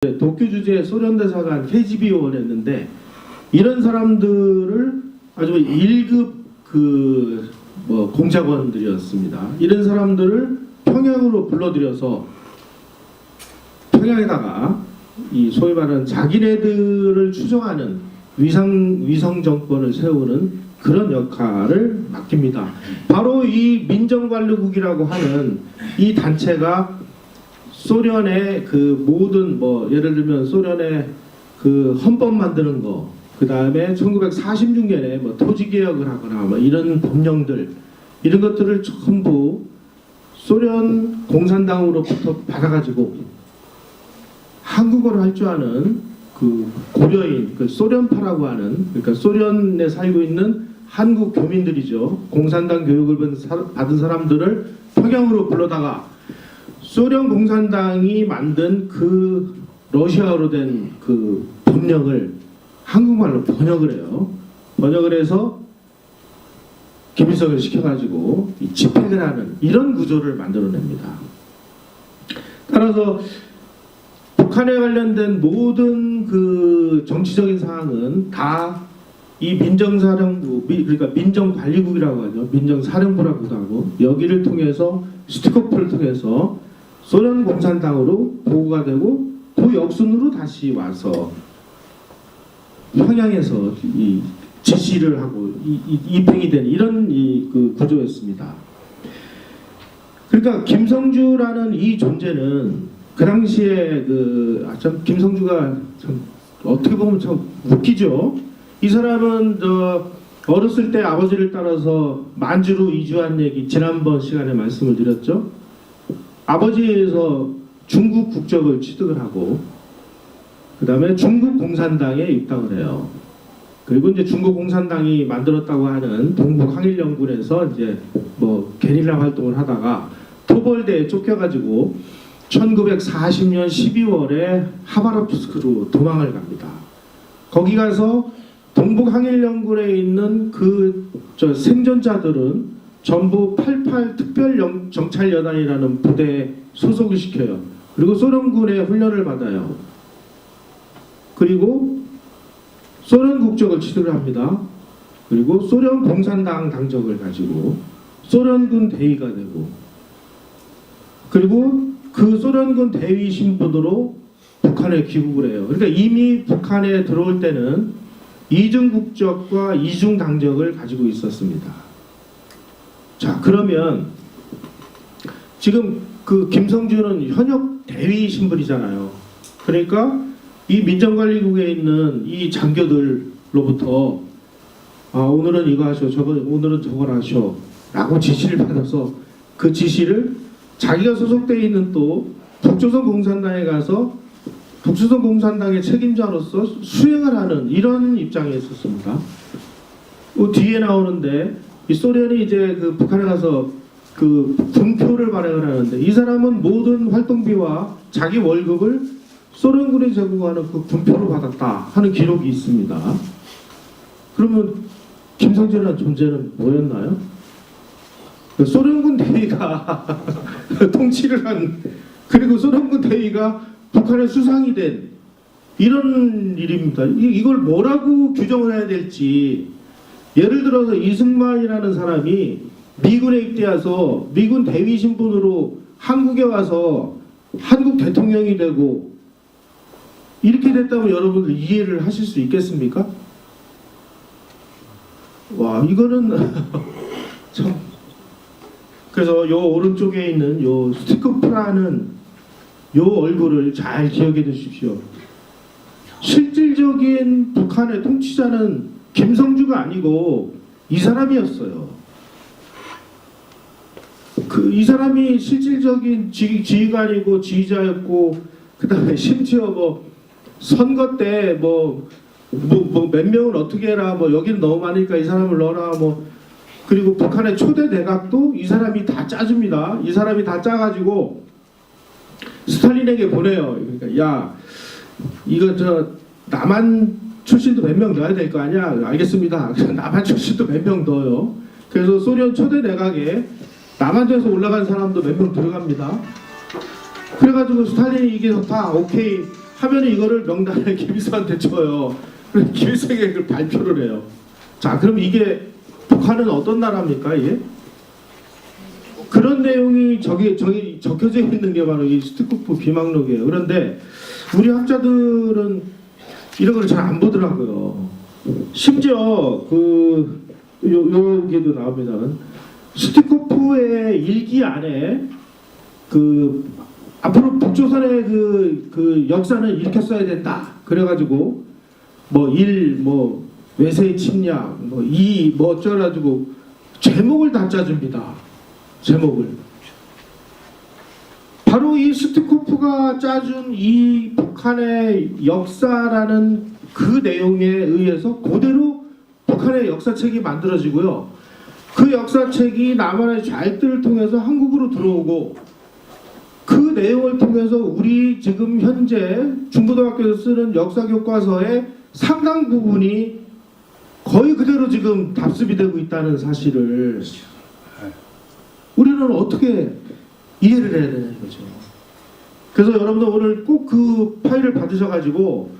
도쿄 주재 소련 대사관 KGB 요원이었는데 이런 사람들을 아주 1급 공작원들이었습니다. 이런 사람들을 평양으로 불러들여서 평양에다가 이 소위 말하는 자기네들을 추종하는 위성 정권을 세우는 그런 역할을 맡깁니다. 바로 이 민정관리국이라고 하는 이 단체가 소련의 그 모든 예를 들면 소련의 그 헌법 만드는 거, 그 다음에 1946년에 토지 개혁을 하거나 이런 법령들 이런 것들을 전부 소련 공산당으로부터 받아가지고 한국어를 할 줄 아는 그 고려인, 그 소련파라고 하는, 그러니까 소련에 살고 있는 한국 교민들이죠. 공산당 교육을 받은 사람들을 평양으로 불러다가 소련 공산당이 만든 그 러시아어로 된 그 법령을 한국말로 번역을 해요. 번역을 해서 김일성을 시켜가지고 집행을 하는 이런 구조를 만들어냅니다. 따라서 북한에 관련된 모든 그 정치적인 사항은 다 이 민정사령부, 그러니까 민정관리국이라고 하죠. 민정사령부라고도 하고 여기를 통해서 스티코프를 통해서 소련 공산당으로 보고가 되고 그 역순으로 다시 와서 평양에서 이 지시를 하고 입행이 되는 이런 그 구조였습니다. 그러니까 김성주라는 이 존재는 그 당시에 참 김성주가 참 어떻게 보면 참 웃기죠. 이 사람은 어렸을 때 아버지를 따라서 만주로 이주한 얘기 지난번 시간에 말씀을 드렸죠. 아버지에서 중국 국적을 취득을 하고 그 다음에 중국 공산당에 입당을 해요. 그리고 이제 중국 공산당이 만들었다고 하는 동북 항일연군에서 이제 게릴라 활동을 하다가 토벌대에 쫓겨가지고 1940년 12월에 하바롭스크로 도망을 갑니다. 거기 가서 동북 항일연군에 있는 생존자들은 전부 88 특별정찰여단이라는 부대에 소속을 시켜요. 그리고 소련군의 훈련을 받아요. 그리고 소련 국적을 취득을 합니다. 그리고 소련 공산당 당적을 가지고 소련군 대위가 되고 그리고 그 소련군 대위 신분으로 북한에 귀국을 해요. 그러니까 이미 북한에 들어올 때는 이중 국적과 이중 당적을 가지고 있었습니다. 자, 그러면 지금 그 김성주는 현역 대위 신분이잖아요. 그러니까 이 민정관리국에 있는 이 장교들로부터 오늘은 이거 하셔, 오늘은 저걸 하셔 라고 지시를 받아서 그 지시를 자기가 소속되어 있는 또 북조선 공산당에 가서 북조선 공산당의 책임자로서 수행을 하는 이런 입장에 있었습니다. 뒤에 나오는데 이 소련이 이제 그 북한에 가서 그 군표를 발행을 하는데 이 사람은 모든 활동비와 자기 월급을 소련군이 제공하는 그 군표로 받았다 하는 기록이 있습니다. 그러면 김성주라는 존재는 뭐였나요? 소련군 대위가 통치를 한, 그리고 소련군 대위가 북한의 수상이 된 이런 일입니다. 이걸 뭐라고 규정을 해야 될지. 예를 들어서 이승만이라는 사람이 미군에 입대해서 미군 대위 신분으로 한국에 와서 한국 대통령이 되고 이렇게 됐다면 여러분들 이해를 하실 수 있겠습니까? 와, 이거는 참. 그래서 요 오른쪽에 있는 요 스티커프라는 요 얼굴을 잘 기억해 두십시오. 실질적인 북한의 통치자는 김성주가 아니고 이 사람이었어요. 이 사람이 실질적인 지휘관이고 지휘자였고 그 다음에 심지어 선거 때 몇 명을 어떻게 해라 여기는 너무 많으니까 이 사람을 넣어라 그리고 북한의 초대 내각도 이 사람이 다 짜줍니다. 이 사람이 다 짜가지고 스탈린에게 보내요. 그러니까 야 이거 남한 출신도 몇 명 넣어야 될 거 아니야? 알겠습니다. 남한 출신도 몇 명 넣어요. 그래서 소련 초대 내각에 남한에서 올라간 사람도 몇 명 들어갑니다. 그래가지고 스탈린이 이게 다 오케이 하면 이거를 명단에 김일성한테 줘요. 그래서 김일성이 그걸 발표를 해요. 자, 그럼 이게 북한은 어떤 나라입니까, 이게? 그런 내용이 저기 적혀져 있는 게 바로 이 스티코프 비망록이에요. 그런데 우리 학자들은 이런 걸 잘 안 보더라고요. 심지어 여기도 나옵니다. 스티코프의 일기 안에 앞으로 북조선의 그 역사는 이렇게 써야 된다. 그래가지고 외세 침략, 어쩌가지고 제목을 다 짜줍니다. 제목을. 바로 이 스티코프가 짜준 이 북한의 역사라는 그 내용에 의해서 그대로 북한의 역사책이 만들어지고요. 그 역사책이 남한의 좌익들을 통해서 한국으로 들어오고 그 내용을 통해서 우리 지금 현재 중고등학교에서 쓰는 역사교과서의 상당 부분이 거의 그대로 지금 답습이 되고 있다는 사실을 우리는 어떻게 이해를 해야 되는 거죠. 그래서 여러분들 오늘 꼭 그 파일을 받으셔가지고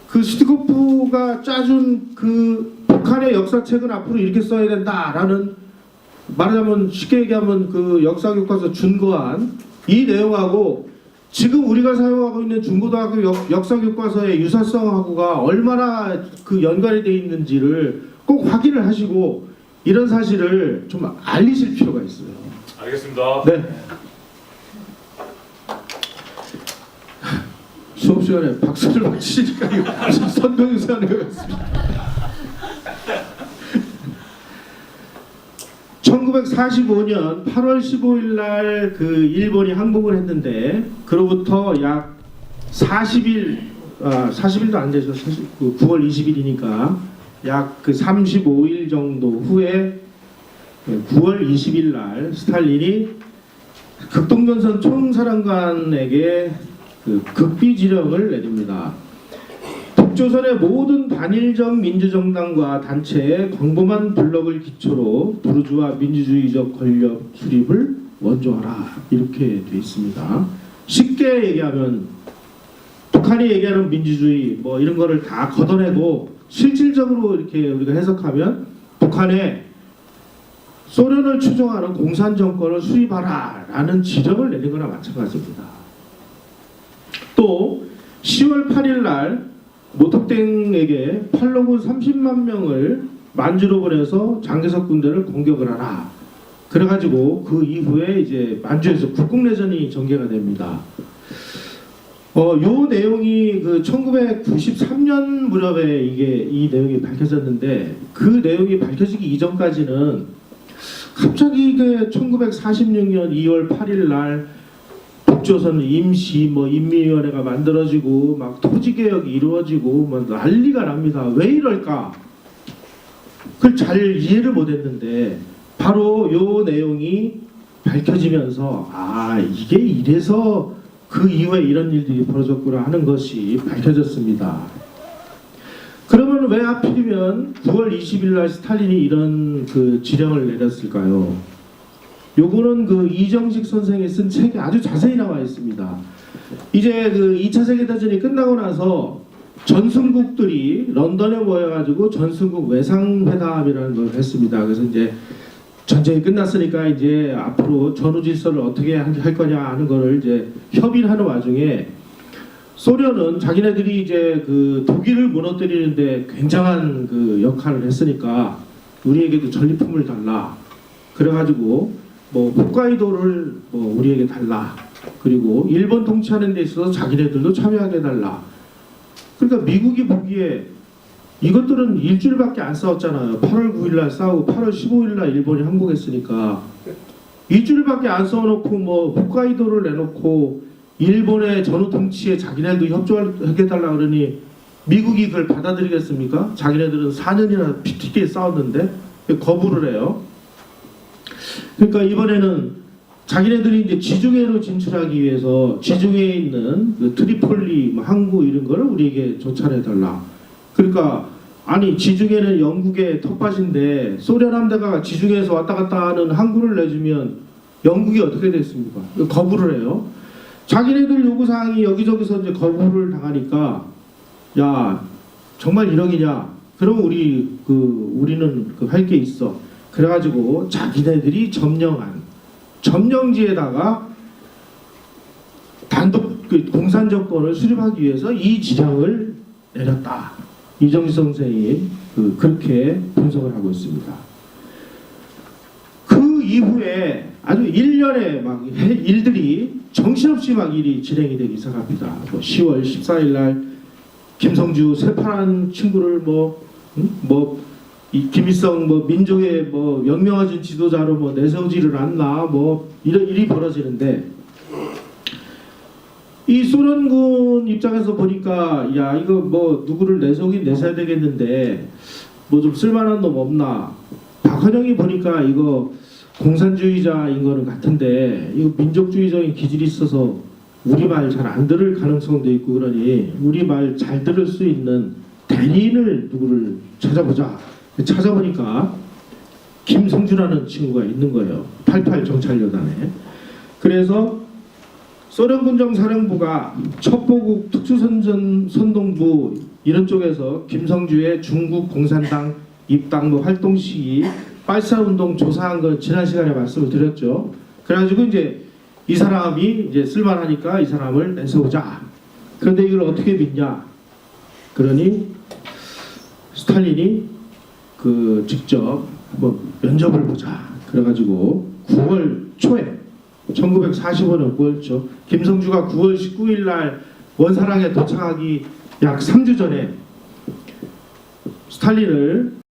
그 스티코프가 짜준 그 북한의 역사책은 앞으로 이렇게 써야 된다라는, 말하자면 쉽게 얘기하면 그 역사교과서 준거한 이 내용하고 지금 우리가 사용하고 있는 중고등학교 역사교과서의 유사성하고가 얼마나 그 연관이 되어 있는지를 꼭 확인을 하시고 이런 사실을 좀 알리실 필요가 있어요. 알겠습니다. 네. 수업 시간에 박수를 막 치니까 이거 무슨 선동유사 하는 것 같습니다. 1945년 8월 15일 날 그 일본이 항복을 했는데 그로부터 약 40일도 안 되죠. 9월 20일이니까 약 그 35일 정도 후에 9월 20일 날 스탈린이 극동전선 총사령관에게 그 극비지령을 내립니다. 북조선의 모든 반일정 민주정당과 단체의 광범한 블록을 기초로 부르주아 민주주의적 권력 수립을 원조하라, 이렇게 되어 있습니다. 쉽게 얘기하면 북한이 얘기하는 민주주의 이런 거를 다 걷어내고 실질적으로 이렇게 우리가 해석하면 북한에 소련을 추종하는 공산 정권을 수립하라 라는 지령을 내린 거나 마찬가지입니다. 또 10월 8일 날 모택땡에게 팔로군 30만 명을 만주로 보내서 장개석 군대를 공격을 하라. 그래가지고 그 이후에 이제 만주에서 국국내전이 전개가 됩니다. 요 내용이 그 1993년 무렵에 이 내용이 밝혀졌는데 그 내용이 밝혀지기 이전까지는 갑자기 이게 1946년 2월 8일 날 북조선 임시 인민위원회가 만들어지고 막 토지개혁이 이루어지고 막 난리가 납니다. 왜 이럴까? 그걸 잘 이해를 못했는데 바로 요 내용이 밝혀지면서 이게 이래서 그 이후에 이런 일들이 벌어졌구나 하는 것이 밝혀졌습니다. 그러면 왜 하필이면 9월 20일 날 스탈린이 이런 그 지령을 내렸을까요? 요거는 그 이정식 선생이 쓴 책에 아주 자세히 나와 있습니다. 이제 그 2차 세계대전이 끝나고 나서 전승국들이 런던에 모여가지고 전승국 외상회담이라는 걸 했습니다. 그래서 이제 전쟁이 끝났으니까 이제 앞으로 전후 질서를 어떻게 할 거냐 하는 거를 이제 협의를 하는 와중에 소련은 자기네들이 이제 그 독일을 무너뜨리는데 굉장한 그 역할을 했으니까 우리에게도 전리품을 달라. 그래가지고 홋카이도를 우리에게 달라. 그리고 일본 통치하는 데 있어서 자기네들도 참여하게 해달라. 그러니까 미국이 보기에 이것들은 일주일밖에 안 싸웠잖아요. 8월 9일 날 싸우고 8월 15일 날 일본이 항복했으니까 일주일밖에 안 싸워놓고 홋카이도를 내놓고 일본의 전후 통치에 자기네들도 협조하게 달라 그러니 미국이 그걸 받아들이겠습니까? 자기네들은 4년이나 피튀게 싸웠는데 거부를 해요. 그러니까 이번에는 자기네들이 이제 지중해로 진출하기 위해서 지중해에 있는 그 트리폴리, 항구 이런 거를 우리에게 조찰해달라. 그러니까 아니 지중해는 영국의 텃밭인데 소련 함대가 지중해에서 왔다 갔다 하는 항구를 내주면 영국이 어떻게 됐습니까? 거부를 해요. 자기네들 요구사항이 여기저기서 이제 거부를 당하니까 야 정말 1억이냐? 그럼 우리는 할 게 있어. 그래가지고 자기네들이 점령한 점령지에다가 단독 공산 정권을 수립하기 위해서 이 지령을 내렸다. 이정지 선생이 그렇게 분석을 하고 있습니다. 그 이후에 아주 일련의 막 일들이 정신없이 막 일이 진행이 되기 시작합니다. 10월 14일 날 김성주 새파란 친구를 이 김일성 민족의 영명하신 지도자로 내세우지를 않나 이런 일이 벌어지는데, 이 소련군 입장에서 보니까 야 이거 누구를 내세우긴 내세워야 되겠는데 좀 쓸만한 놈 없나. 박헌영이 보니까 이거 공산주의자인 거는 같은데 이거 민족주의적인 기질이 있어서 우리 말 잘 안 들을 가능성도 있고, 그러니 우리 말 잘 들을 수 있는 대리인을 누구를 찾아보자. 찾아보니까 김성주라는 친구가 있는 거예요. 88 정찰여단에. 그래서 소련군정 사령부가 첩보국 특수선동부 이런 쪽에서 김성주의 중국 공산당 입당 활동 시기 빨사운동 조사한 건 지난 시간에 말씀을 드렸죠. 그래가지고 이제 이 사람이 이제 쓸만하니까 이 사람을 내세우자. 그런데 이걸 어떻게 믿냐? 그러니 스탈린이 직접 면접을 보자. 그래가지고 9월 초에 1945년 9월 초 김성주가 9월 19일 날 원사랑에 도착하기 약 3주 전에 스탈린을